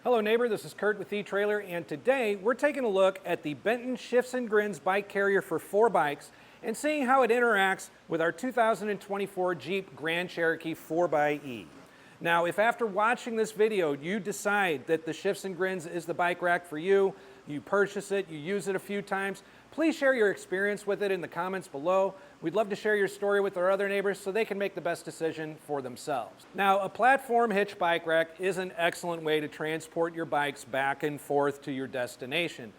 Hello neighbor, this is Curt with eTrailer, and today we're taking a look at the Benton Shifts&Grins bike carrier for 4 bikes and seeing how it interacts with our 2024 Jeep Grand Cherokee 4xe. Now, if after watching this video you decide that the Shifts&Grins is the bike rack for you, you purchase it, you use it a few times, please share your experience with it in the comments below. We'd love to share your story with our other neighbors so they can make the best decision for themselves. Now, a platform hitch bike rack is an excellent way to transport your bikes back and forth to your destination.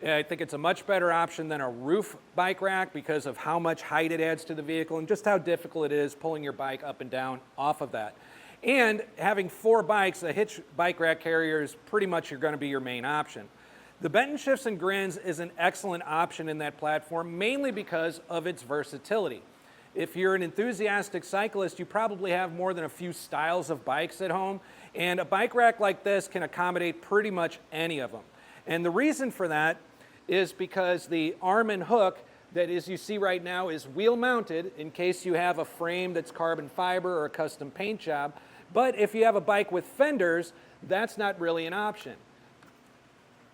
I think it's a much better option than a roof bike rack because of how much height it adds to the vehicle and just how difficult it is pulling your bike up and down off of that. And having 4 bikes, a hitch bike rack carrier is pretty much going to be your main option. The Benton Shifts&Grins is an excellent option in that platform, mainly because of its versatility. If you're an enthusiastic cyclist, you probably have more than a few styles of bikes at home, and a bike rack like this can accommodate pretty much any of them. And the reason for that is because the arm and hook that is you see right now is wheel mounted in case you have a frame that's carbon fiber or a custom paint job. But if you have a bike with fenders, that's not really an option.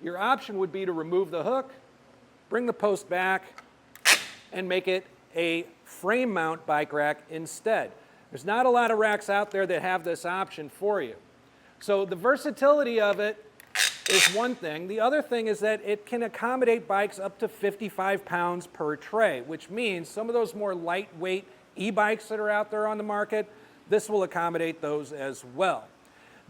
Your option would be to remove the hook, bring the post back, and make it a frame mount bike rack instead. There's not a lot of racks out there that have this option for you. So the versatility of it is one thing. The other thing is that it can accommodate bikes up to 55 pounds per tray, which means some of those more lightweight e-bikes that are out there on the market, this will accommodate those as well.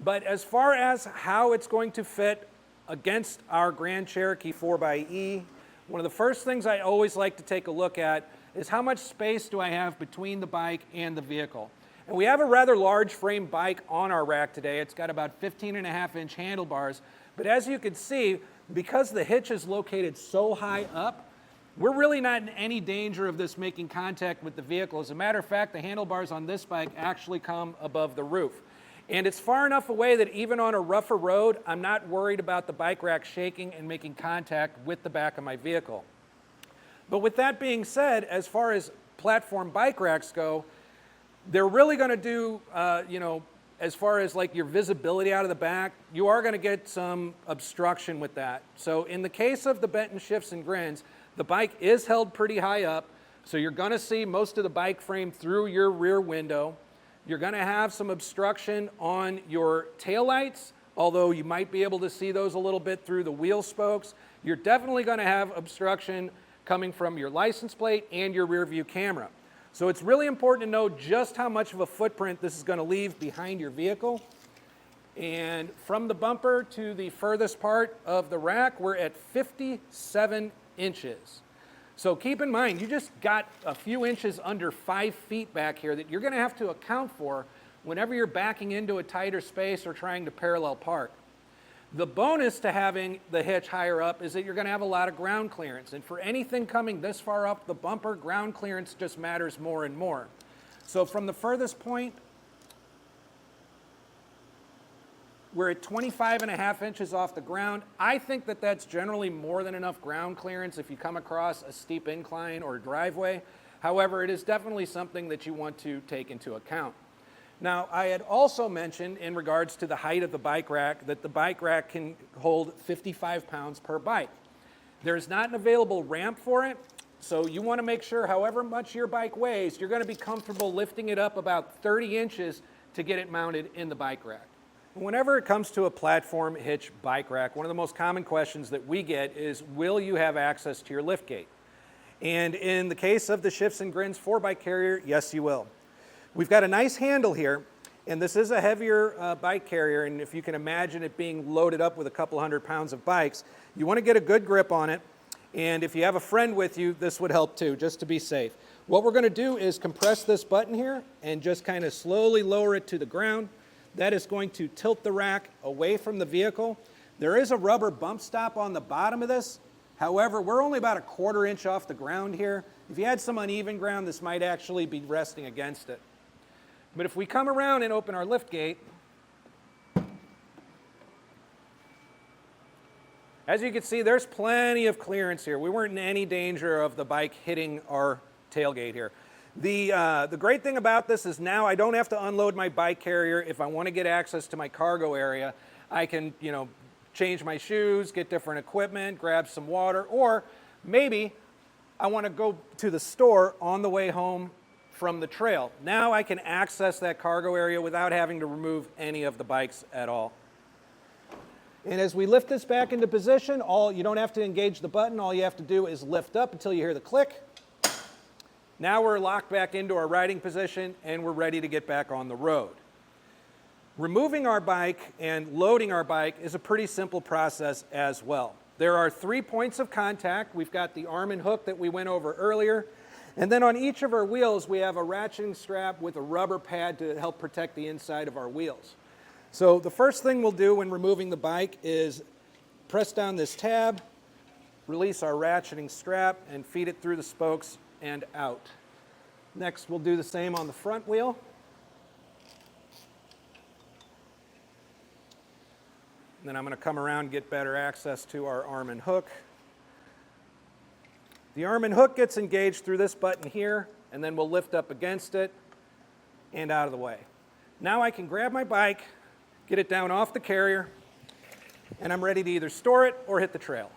But as far as how it's going to fit against our Grand Cherokee 4xe, one of the first things I always like to take a look at is how much space do I have between the bike and the vehicle. And we have a rather large frame bike on our rack today. It's got about 15.5-inch handlebars, but as you can see, because the hitch is located so high up, we're really not in any danger of this making contact with the vehicle. As a matter of fact, the handlebars on this bike actually come above the roof. And it's far enough away that even on a rougher road, I'm not worried about the bike rack shaking and making contact with the back of my vehicle. But with that being said, as far as platform bike racks go, they're really going to do, as far as like your visibility out of the back, you are going to get some obstruction with that. So in the case of the Benton Shifts&Grins, the bike is held pretty high up, so you're going to see most of the bike frame through your rear window. You're going to have some obstruction on your taillights, although you might be able to see those a little bit through the wheel spokes. You're definitely going to have obstruction coming from your license plate and your rear view camera. So it's really important to know just how much of a footprint this is going to leave behind your vehicle. And from the bumper to the furthest part of the rack, we're at 57 inches. So keep in mind, you just got a few inches under 5 feet back here that you're going to have to account for whenever you're backing into a tighter space or trying to parallel park. The bonus to having the hitch higher up is that you're going to have a lot of ground clearance. And for anything coming this far up the bumper, ground clearance just matters more and more. So from the furthest point, we're at 25.5 inches off the ground. I think that that's generally more than enough ground clearance if you come across a steep incline or driveway. However, it is definitely something that you want to take into account. Now, I had also mentioned in regards to the height of the bike rack that the bike rack can hold 55 pounds per bike. There's not an available ramp for it, so you want to make sure however much your bike weighs, you're going to be comfortable lifting it up about 30 inches to get it mounted in the bike rack. Whenever it comes to a platform hitch bike rack, one of the most common questions that we get is, will you have access to your liftgate? And in the case of the Shifts&Grins 4x carrier, yes, you will. We've got a nice handle here, and this is a heavier bike carrier, and if you can imagine it being loaded up with a couple hundred pounds of bikes, you want to get a good grip on it, and if you have a friend with you, this would help too, just to be safe. What we're going to do is compress this button here and just kind of slowly lower it to the ground. That is going to tilt the rack away from the vehicle. There is a rubber bump stop on the bottom of this. However, we're only about a 1/4 inch off the ground here. If you had some uneven ground, this might actually be resting against it. But if we come around and open our lift gate, as you can see, there's plenty of clearance here. We weren't in any danger of the bike hitting our tailgate here. The great thing about this is now I don't have to unload my bike carrier if I want to get access to my cargo area. I can, change my shoes, get different equipment, grab some water, or maybe I want to go to the store on the way home from the trail. Now I can access that cargo area without having to remove any of the bikes at all. And as we lift this back into position, you don't have to engage the button. All you have to do is lift up until you hear the click. Now we're locked back into our riding position and we're ready to get back on the road. Removing our bike and loading our bike is a pretty simple process as well. There are 3 points of contact. We've got the arm and hook that we went over earlier. And then on each of our wheels, we have a ratcheting strap with a rubber pad to help protect the inside of our wheels. So the first thing we'll do when removing the bike is press down this tab, release our ratcheting strap, and feed it through the spokes and out. Next, we'll do the same on the front wheel. And then I'm going to come around and get better access to our arm and hook. The arm and hook gets engaged through this button here, and then we'll lift up against it and out of the way. Now I can grab my bike, get it down off the carrier, and I'm ready to either store it or hit the trail.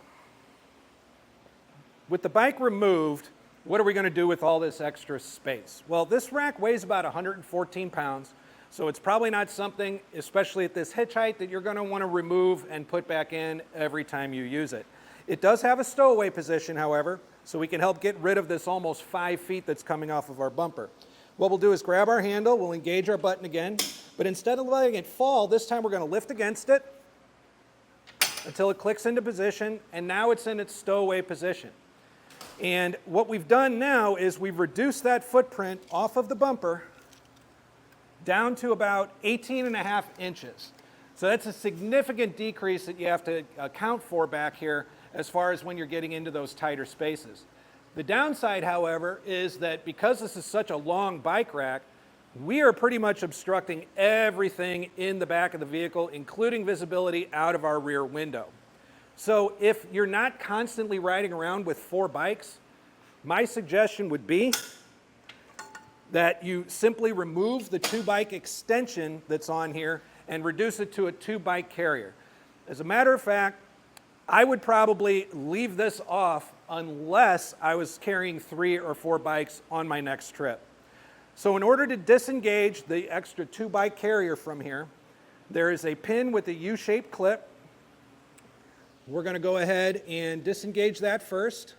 With the bike removed, what are we going to do with all this extra space? Well, this rack weighs about 114 pounds, so it's probably not something, especially at this hitch height, that you're going to want to remove and put back in every time you use it. It does have a stowaway position, however, so we can help get rid of this almost 5 feet that's coming off of our bumper. What we'll do is grab our handle, we'll engage our button again, but instead of letting it fall, this time we're going to lift against it until it clicks into position, and now it's in its stowaway position. And what we've done now is we've reduced that footprint off of the bumper down to about 18.5 inches. So that's a significant decrease that you have to account for back here as far as when you're getting into those tighter spaces. The downside, however, is that because this is such a long bike rack, we are pretty much obstructing everything in the back of the vehicle, including visibility out of our rear window. So if you're not constantly riding around with 4 bikes, my suggestion would be that you simply remove the 2-bike extension that's on here and reduce it to a 2-bike carrier. As a matter of fact, I would probably leave this off unless I was carrying 3 or 4 bikes on my next trip. So in order to disengage the extra 2-bike carrier from here, there is a pin with a U-shaped clip. We're going to go ahead and disengage that first.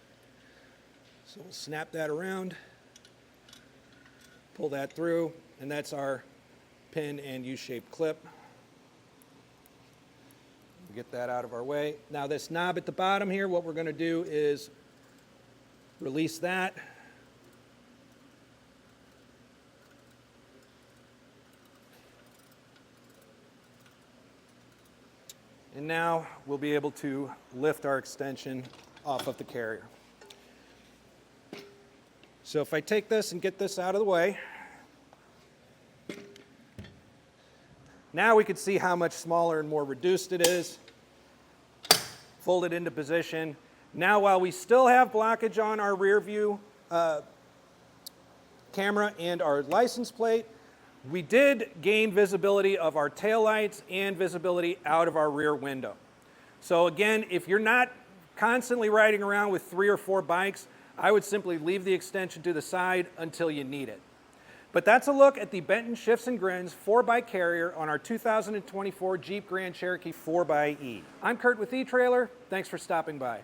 So we'll snap that around, pull that through, and that's our pin and U-shaped clip. Get that out of our way. Now this knob at the bottom here, what we're going to do is release that. And now we'll be able to lift our extension off of the carrier. So if I take this and get this out of the way, now we can see how much smaller and more reduced it is. Fold it into position. Now while we still have blockage on our rear view camera and our license plate, we did gain visibility of our taillights and visibility out of our rear window. So again, if you're not constantly riding around with 3 or 4 bikes, I would simply leave the extension to the side until you need it. But that's a look at the Benton Shifts&Grins 4-bike carrier on our 2024 Jeep Grand Cherokee 4xe. I'm Curt with eTrailer. Thanks for stopping by.